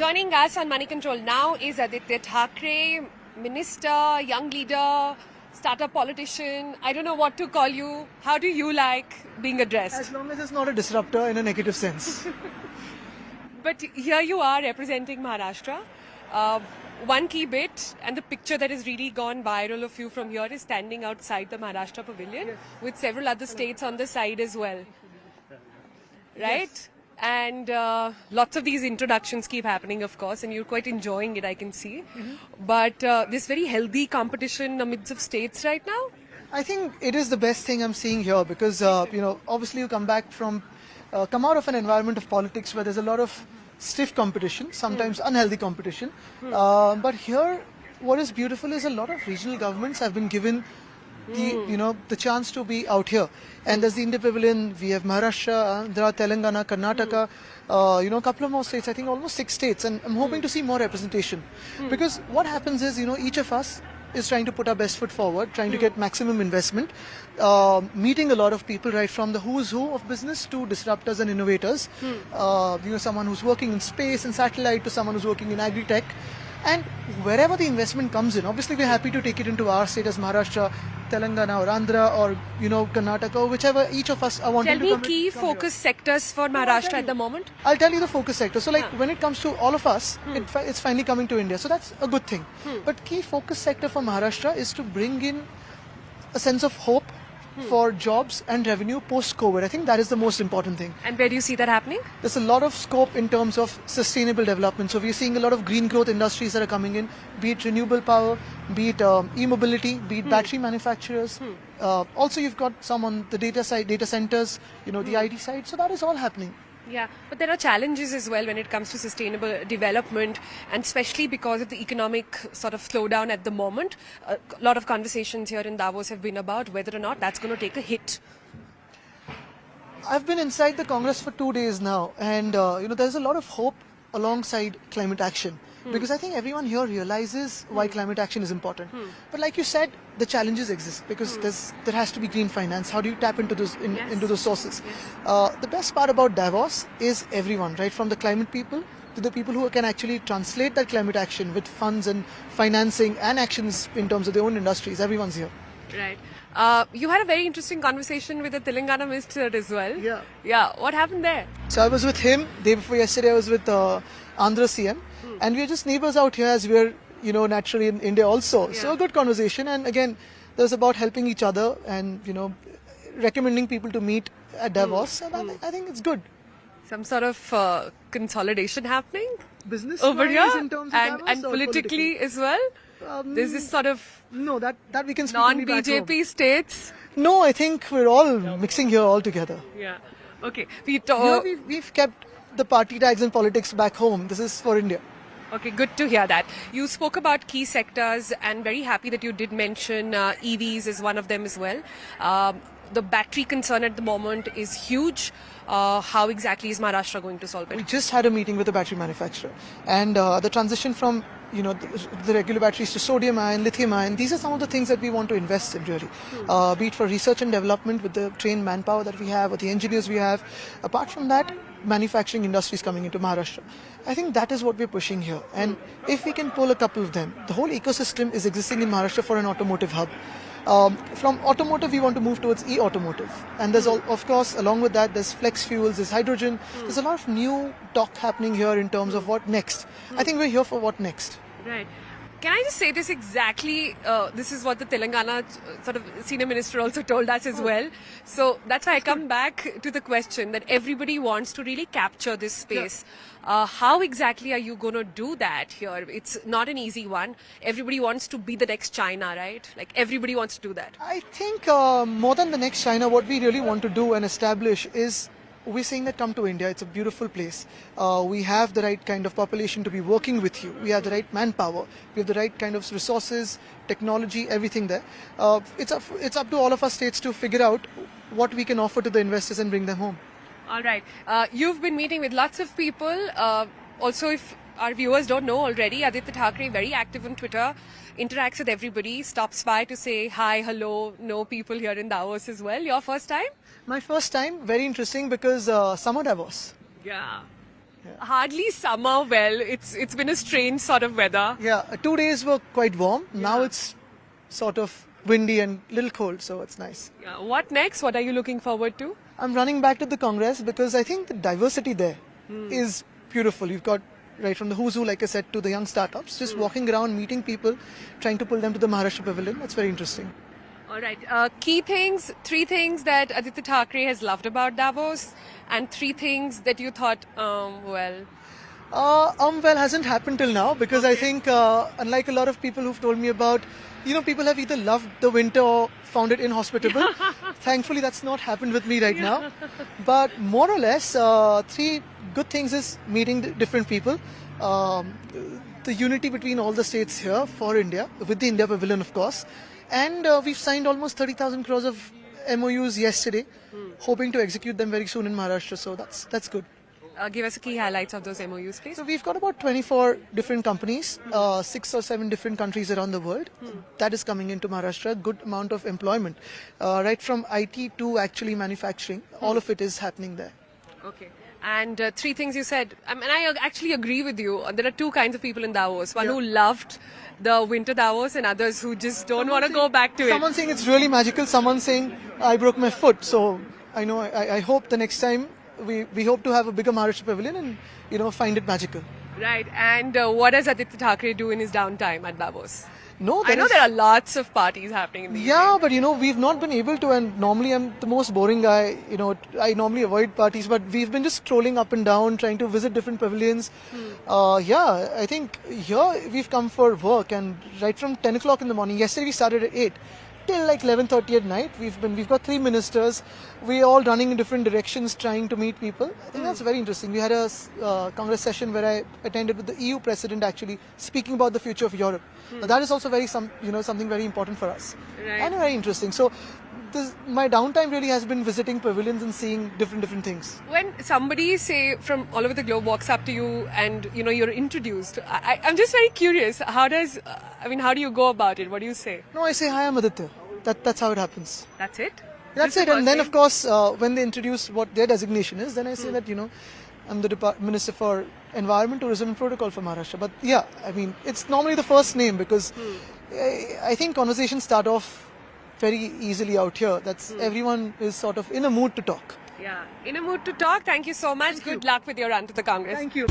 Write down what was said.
Joining us on Money Control now is Aditya Thackeray, minister, young leader, startup politician. I don't know what to call you. How do you like being addressed? As long as it's not a disruptor in a negative sense. But here you are representing Maharashtra. One key bit, and the picture that has really gone viral of you from here is standing outside the Maharashtra Pavilion with several other states on the side as well. Right? Yes. And lots of these introductions keep happening, of course, and you're quite enjoying it, I can see. But this very healthy competition amidst of states right now? I think it is the best thing I'm seeing here because, obviously you come out of an environment of politics where there's a lot of stiff competition, sometimes unhealthy competition. But here, what is beautiful is a lot of regional governments have been given the chance to be out here. And there's the India Pavilion, we have Maharashtra, Andhra, Telangana, Karnataka, a couple of more states, I think almost 6 states. And I'm hoping to see more representation. Because what happens is, each of us is trying to put our best foot forward, trying to get maximum investment, meeting a lot of people right from the who's who of business to disruptors and innovators. Someone who's working in space and satellite to someone who's working in agri-tech. And wherever the investment comes in, obviously we're happy to take it into our state as Maharashtra, Telangana or Andhra or, Karnataka or whichever each of us are wanting to come. Tell me key focus sectors for Maharashtra at the moment. I'll tell you the focus sector. So when it comes to all of us, it's finally coming to India. So that's a good thing. But key focus sector for Maharashtra is to bring in a sense of hope for jobs and revenue post-COVID. I think that is the most important thing. And where do you see that happening? There's a lot of scope in terms of sustainable development. So we're seeing a lot of green growth industries that are coming in, be it renewable power, be it e-mobility, be it battery manufacturers. Also, you've got some on the data side, data centers, the IT side. So that is all happening. Yeah, but there are challenges as well when it comes to sustainable development, and especially because of the economic sort of slowdown at the moment. A lot of conversations here in Davos have been about whether or not that's going to take a hit. I've been inside the Congress for 2 days now, and there's a lot of hope alongside climate action. Because I think everyone here realizes why climate action is important. But like you said, the challenges exist because there has to be green finance. How do you tap into those into those sources? The best part about Davos is everyone, right, from the climate people to the people who can actually translate that climate action with funds and financing and actions in terms of their own industries. Everyone's here. Right. You had a very interesting conversation with the Telangana minister as well. Yeah. Yeah. What happened there? So I was with him. Day before yesterday, I was with Andhra CM. And we are just neighbors out here as we're, naturally in India also. So a good conversation. And again, there's about helping each other and, recommending people to meet at Davos. And I think it's good. Some sort of consolidation happening? Business over here? In terms of Davos and politically as well? There's this sort of no, that we can speak non-BJP states? No, I think we're all mixing here all together. Yeah. Okay. We've kept the party tags and politics back home. This is for India. Okay, good to hear that. You spoke about key sectors and very happy that you did mention EVs as one of them as well. The battery concern at the moment is huge. How exactly is Maharashtra going to solve it? We just had a meeting with the battery manufacturer, and the transition from the regular batteries to sodium ion, lithium ion, these are some of the things that we want to invest in really. Be it for research and development with the trained manpower that we have or the engineers we have. Apart from that, manufacturing industries coming into Maharashtra. I think that is what we're pushing here. And if we can pull a couple of them, the whole ecosystem is existing in Maharashtra for an automotive hub. From automotive, we want to move towards e-automotive. And there's, of course, along with that, there's flex fuels, there's hydrogen. There's a lot of new talk happening here in terms of what next. I think we're here for what next. Right. Can I just say this exactly? This is what the Telangana sort of senior minister also told us as well. So that's why I come back to the question that everybody wants to really capture this space. How exactly are you going to do that here? It's not an easy one. Everybody wants to be the next China, right? Like everybody wants to do that. I think more than the next China, what we really want to do and establish is we're saying that come to India. It's a beautiful place. We have the right kind of population to be working with you. We have the right manpower. We have the right kind of resources, technology, everything there. It's up to all of our states to figure out what we can offer to the investors and bring them home. All right. You've been meeting with lots of people. Also, if our viewers don't know already, Aditya Thackeray, very active on Twitter, interacts with everybody, stops by to say hi, hello, know people here in Davos as well. Your first time? My first time, very interesting because summer Davos. Yeah. Hardly summer. Well, it's been a strange sort of weather. Yeah, 2 days were quite warm. Now it's sort of windy and little cold, so it's nice. Yeah. What next? What are you looking forward to? I'm running back to the Congress because I think the diversity there is beautiful. You've got right from the who's who, like I said, to the young startups, just walking around, meeting people, trying to pull them to the Maharashtra Pavilion. That's very interesting. All right. Key things, 3 things that Aditya Thackeray has loved about Davos, and 3 things that you thought, well, Well hasn't happened till now because I think, unlike a lot of people who've told me about, people have either loved the winter or found it inhospitable. Thankfully, that's not happened with me right now. But more or less, 3 good things is meeting different people. The unity between all the states here for India, with the India Pavilion, of course. And we've signed almost 30,000 crores of MOUs yesterday, hoping to execute them very soon in Maharashtra. So that's good. give us a key highlights of those MOUs, please. So we've got about 24 different companies, 6 or 7 different countries around the world. That is coming into Maharashtra. Good amount of employment, right from IT to actually manufacturing. All of it is happening there. Okay. And 3 things you said, and I actually agree with you. There are 2 kinds of people in Davos. One who loved the winter Davos and others who just don't want to go back to it. Someone saying it's really magical. Someone saying I broke my foot. So I know. I hope the next time we hope to have a bigger Maharashtra Pavilion and find it magical. Right. And what does Aditya Thackeray do in his downtime at Davos? No, I know there are lots of parties happening in the Yeah, but we've not been able to, and normally I'm the most boring guy, I normally avoid parties, but we've been just strolling up and down, trying to visit different pavilions. I think here we've come for work, and right from 10 o'clock in the morning, yesterday we started at 8, till like 11:30 at night, we've got 3 ministers, we're all running in different directions trying to meet people. I think that's very interesting. We had a Congress session where I attended with the EU president actually speaking about the future of Europe. Now, that is also something very important for us. Right. And very interesting. So my downtime really has been visiting pavilions and seeing different things. When somebody, say, from all over the globe walks up to you and, you're introduced, I'm just very curious. How do you go about it? What do you say? No, I say, hi, I'm Aditya. That's how it happens. That's it? That's it. And then, of course, when they introduce what their designation is, then I say that, I'm the Minister for Environment, Tourism and Protocol for Maharashtra. But yeah, it's normally the first name because I think conversations start off very easily out here. That's everyone is sort of in a mood to talk. Yeah, in a mood to talk. Thank you so much. Good luck with your run to the Congress. Thank you.